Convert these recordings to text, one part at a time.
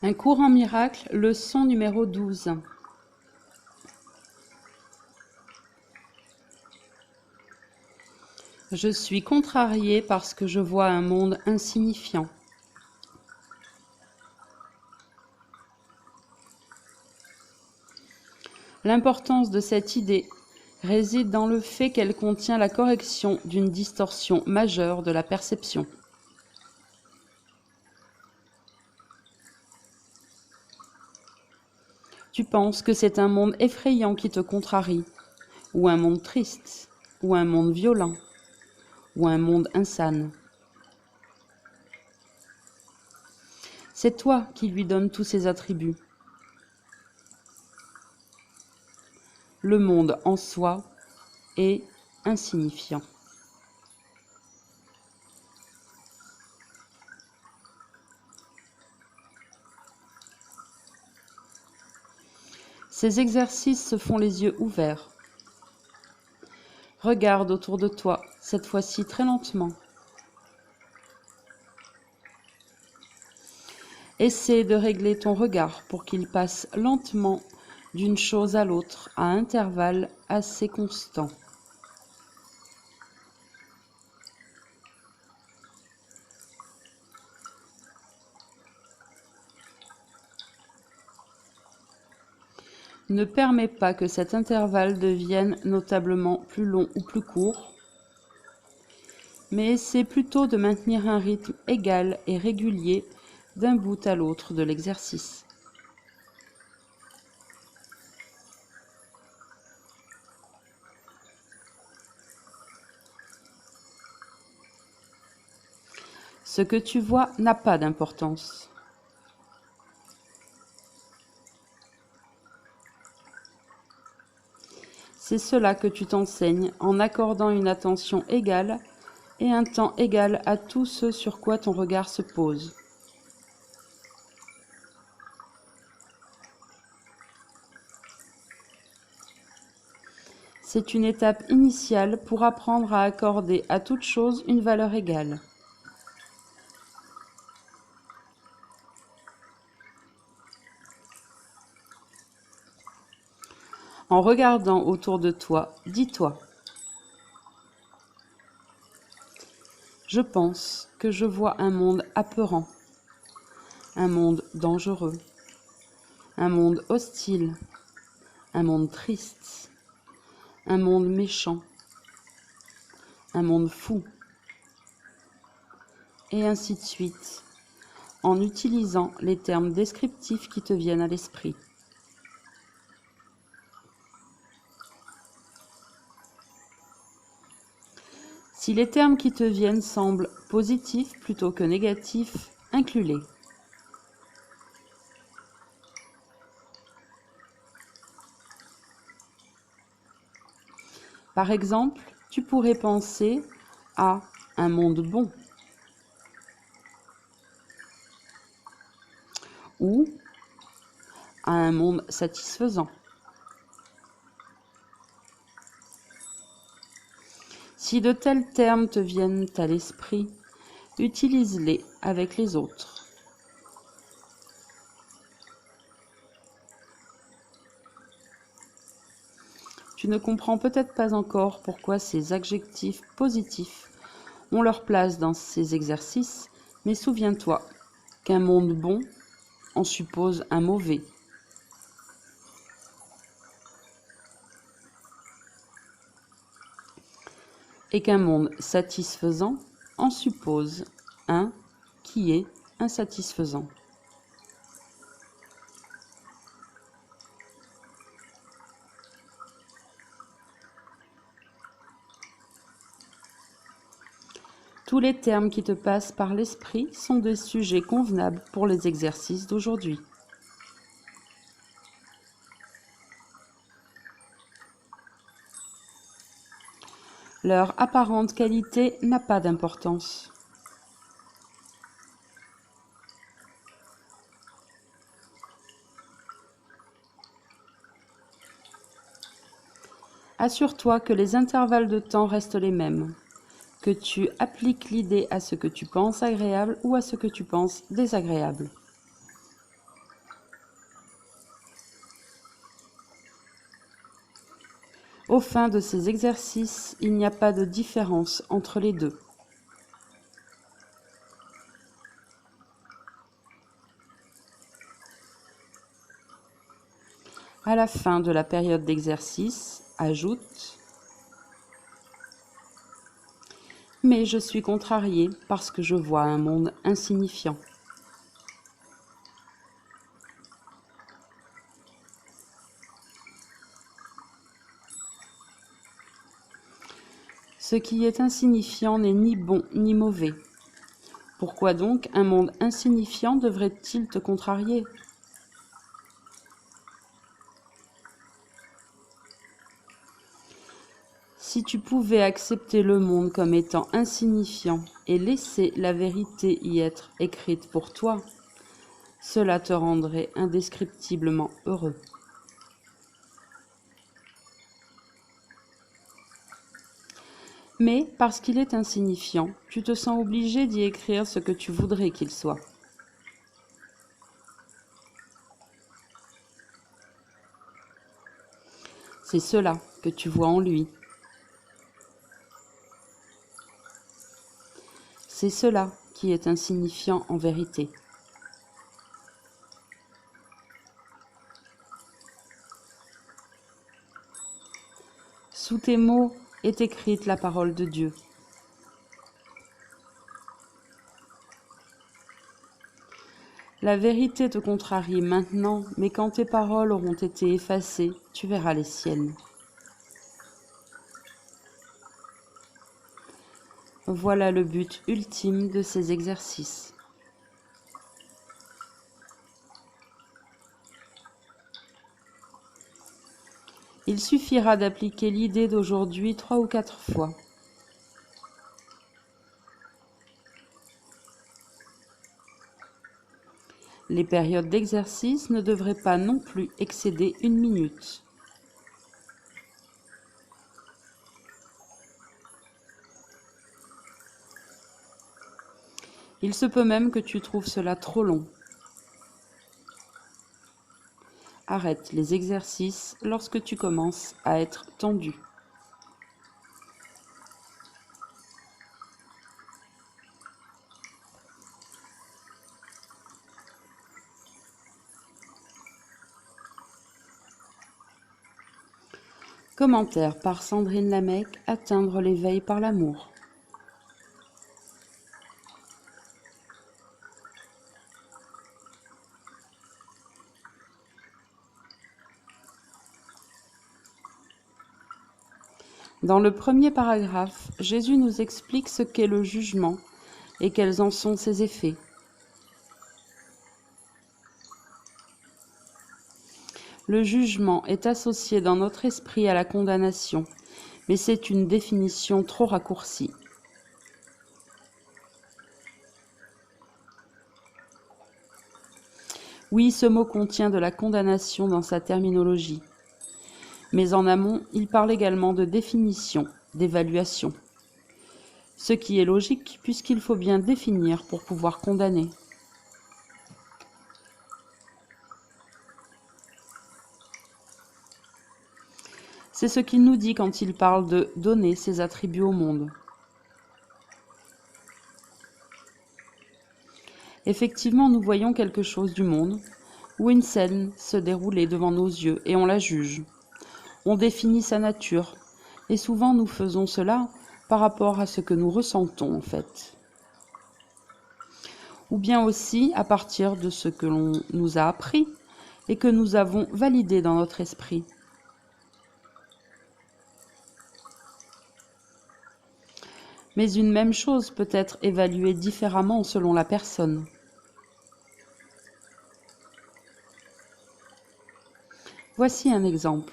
Un cours en miracle, leçon numéro 12. Je suis contrariée parce que je vois un monde insignifiant. L'importance de cette idée réside dans le fait qu'elle contient la correction d'une distorsion majeure de la perception. Tu penses que c'est un monde effrayant qui te contrarie, ou un monde triste, ou un monde violent, ou un monde insane. C'est toi qui lui donnes tous ces attributs. Le monde en soi est insignifiant. Ces exercices se font les yeux ouverts. Regarde autour de toi, cette fois-ci très lentement. Essaie de régler ton regard pour qu'il passe lentement d'une chose à l'autre à intervalles assez constants. Ne permets pas que cet intervalle devienne notablement plus long ou plus court, mais essaie plutôt de maintenir un rythme égal et régulier d'un bout à l'autre de l'exercice. Ce que tu vois n'a pas d'importance. C'est cela que tu t'enseignes en accordant une attention égale et un temps égal à tout ce sur quoi ton regard se pose. C'est une étape initiale pour apprendre à accorder à toute chose une valeur égale. En regardant autour de toi, dis-toi : je pense que je vois un monde apeurant, un monde dangereux, un monde hostile, un monde triste, un monde méchant, un monde fou, et ainsi de suite, en utilisant les termes descriptifs qui te viennent à l'esprit. Si les termes qui te viennent semblent positifs plutôt que négatifs, inclus-les. Par exemple, tu pourrais penser à un monde bon ou à un monde satisfaisant. Si de tels termes te viennent à l'esprit, utilise-les avec les autres. Tu ne comprends peut-être pas encore pourquoi ces adjectifs positifs ont leur place dans ces exercices, mais souviens-toi qu'un monde bon en suppose un mauvais. Et qu'un monde satisfaisant en suppose un qui est insatisfaisant. Tous les termes qui te passent par l'esprit sont des sujets convenables pour les exercices d'aujourd'hui. Leur apparente qualité n'a pas d'importance. Assure-toi que les intervalles de temps restent les mêmes, que tu appliques l'idée à ce que tu penses agréable ou à ce que tu penses désagréable. Au fin de ces exercices, il n'y a pas de différence entre les deux. À la fin de la période d'exercice, ajoute « Mais je suis contrarié parce que je vois un monde insignifiant. » Ce qui est insignifiant n'est ni bon ni mauvais. Pourquoi donc un monde insignifiant devrait-il te contrarier ? Si tu pouvais accepter le monde comme étant insignifiant et laisser la vérité y être écrite pour toi, cela te rendrait indescriptiblement heureux. Mais parce qu'il est insignifiant, tu te sens obligé d'y écrire ce que tu voudrais qu'il soit. C'est cela que tu vois en lui. C'est cela qui est insignifiant en vérité. Sous tes mots est écrite la parole de Dieu. La vérité te contrarie maintenant, mais quand tes paroles auront été effacées, tu verras les siennes. Voilà le but ultime de ces exercices. Il suffira d'appliquer l'idée d'aujourd'hui 3 ou 4 fois. Les périodes d'exercice ne devraient pas non plus excéder 1 minute. Il se peut même que tu trouves cela trop long. Arrête les exercices lorsque tu commences à être tendu. Commentaire par Sandrine Lamec, atteindre l'éveil par l'amour. Dans le premier paragraphe, Jésus nous explique ce qu'est le jugement et quels en sont ses effets. Le jugement est associé dans notre esprit à la condamnation, mais c'est une définition trop raccourcie. Oui, ce mot contient de la condamnation dans sa terminologie. Mais en amont, il parle également de définition, d'évaluation. Ce qui est logique puisqu'il faut bien définir pour pouvoir condamner. C'est ce qu'il nous dit quand il parle de donner ses attributs au monde. Effectivement, nous voyons quelque chose du monde, ou une scène se dérouler devant nos yeux et on la juge. On définit sa nature, et souvent nous faisons cela par rapport à ce que nous ressentons en fait. Ou bien aussi à partir de ce que l'on nous a appris et que nous avons validé dans notre esprit. Mais une même chose peut être évaluée différemment selon la personne. Voici un exemple.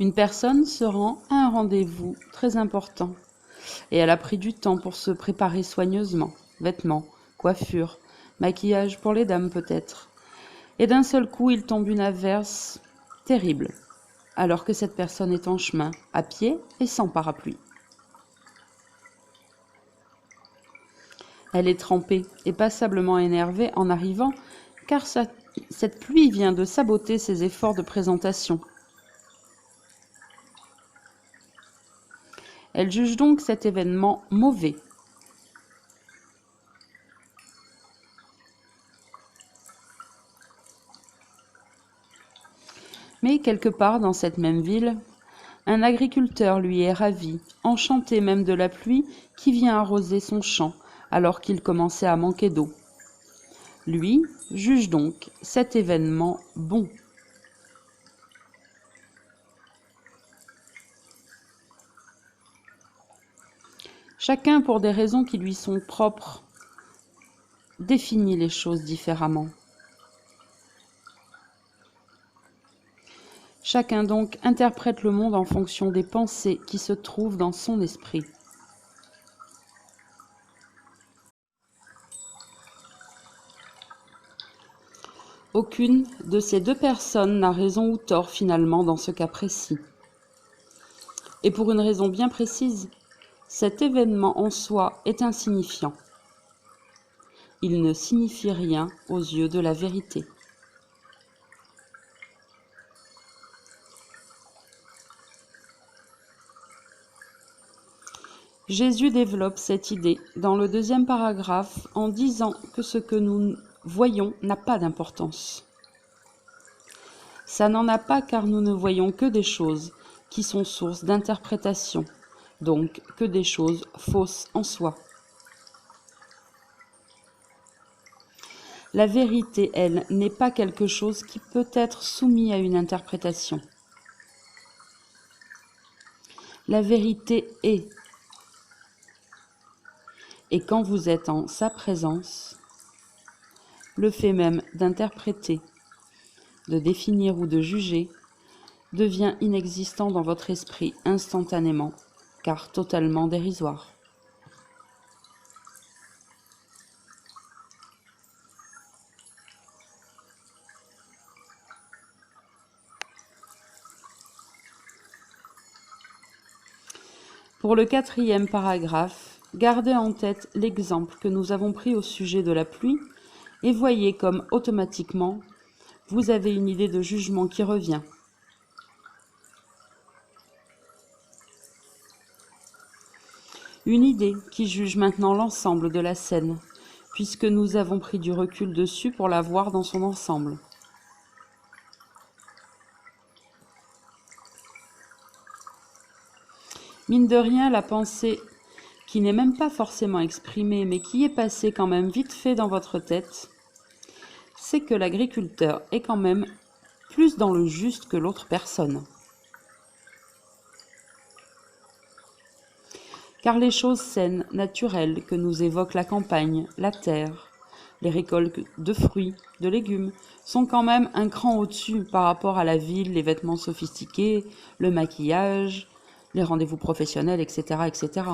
Une personne se rend à un rendez-vous très important et elle a pris du temps pour se préparer soigneusement, vêtements, coiffure, maquillage pour les dames peut-être. Et d'un seul coup, il tombe une averse terrible, alors que cette personne est en chemin, à pied et sans parapluie. Elle est trempée et passablement énervée en arrivant, car Cette pluie vient de saboter ses efforts de présentation. Elle juge donc cet événement mauvais. Mais quelque part dans cette même ville, un agriculteur lui est ravi, enchanté même de la pluie qui vient arroser son champ alors qu'il commençait à manquer d'eau. Lui juge donc cet événement bon. Chacun, pour des raisons qui lui sont propres, définit les choses différemment. Chacun donc interprète le monde en fonction des pensées qui se trouvent dans son esprit. Aucune de ces deux personnes n'a raison ou tort finalement dans ce cas précis. Et pour une raison bien précise, cet événement en soi est insignifiant. Il ne signifie rien aux yeux de la vérité. Jésus développe cette idée dans le 2e paragraphe en disant que ce que nous voyons n'a pas d'importance. Ça n'en a pas car nous ne voyons que des choses qui sont source d'interprétation, donc que des choses fausses en soi. La vérité, elle, n'est pas quelque chose qui peut être soumis à une interprétation. La vérité est. Et quand vous êtes en sa présence, le fait même d'interpréter, de définir ou de juger devient inexistant dans votre esprit instantanément, car totalement dérisoire. Pour le 4e paragraphe, gardez en tête l'exemple que nous avons pris au sujet de la pluie et voyez comme automatiquement vous avez une idée de jugement qui revient. Une idée qui juge maintenant l'ensemble de la scène, puisque nous avons pris du recul dessus pour la voir dans son ensemble. Mine de rien, la pensée, qui n'est même pas forcément exprimée, mais qui est passée quand même vite fait dans votre tête, c'est que l'agriculteur est quand même plus dans le juste que l'autre personne. Car les choses saines, naturelles, que nous évoque la campagne, la terre, les récoltes de fruits, de légumes, sont quand même un cran au-dessus par rapport à la ville, les vêtements sophistiqués, le maquillage, les rendez-vous professionnels, etc., etc.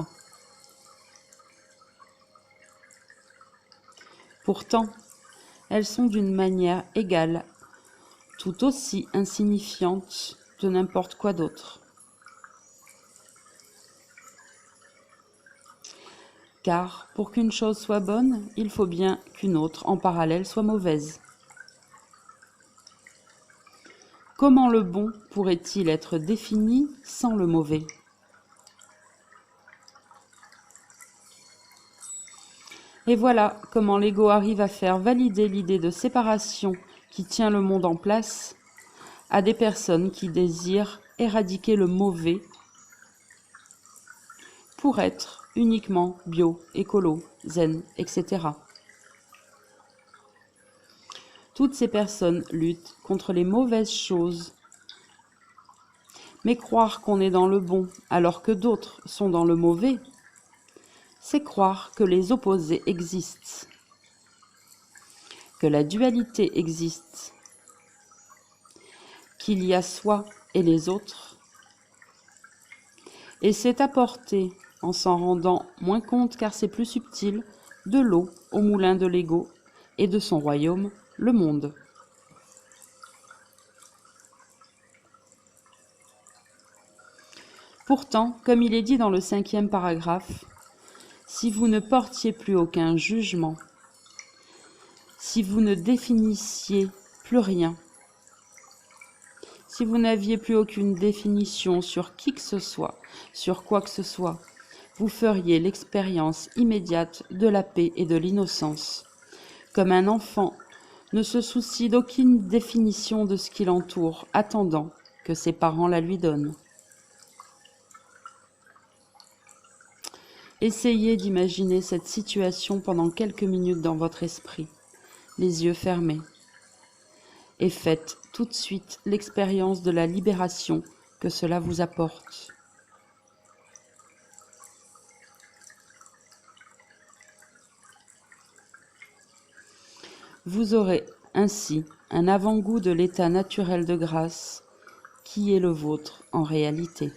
Pourtant, elles sont d'une manière égale, tout aussi insignifiantes de n'importe quoi d'autre. Car pour qu'une chose soit bonne, il faut bien qu'une autre en parallèle soit mauvaise. Comment le bon pourrait-il être défini sans le mauvais ? Et voilà comment l'ego arrive à faire valider l'idée de séparation qui tient le monde en place à des personnes qui désirent éradiquer le mauvais pour être uniquement bio, écolo, zen, etc. Toutes ces personnes luttent contre les mauvaises choses. Mais croire qu'on est dans le bon alors que d'autres sont dans le mauvais, c'est croire que les opposés existent, que la dualité existe, qu'il y a soi et les autres. Et c'est apporter, en s'en rendant moins compte car c'est plus subtil, de l'eau au moulin de l'ego et de son royaume, le monde. Pourtant, comme il est dit dans le 5e paragraphe, si vous ne portiez plus aucun jugement, si vous ne définissiez plus rien. Si vous n'aviez plus aucune définition sur qui que ce soit, sur quoi que ce soit, vous feriez l'expérience immédiate de la paix et de l'innocence. Comme un enfant ne se soucie d'aucune définition de ce qui l'entoure, attendant que ses parents la lui donnent. Essayez d'imaginer cette situation pendant quelques minutes dans votre esprit, les yeux fermés, et faites tout de suite l'expérience de la libération que cela vous apporte. Vous aurez ainsi un avant-goût de l'état naturel de grâce qui est le vôtre en réalité.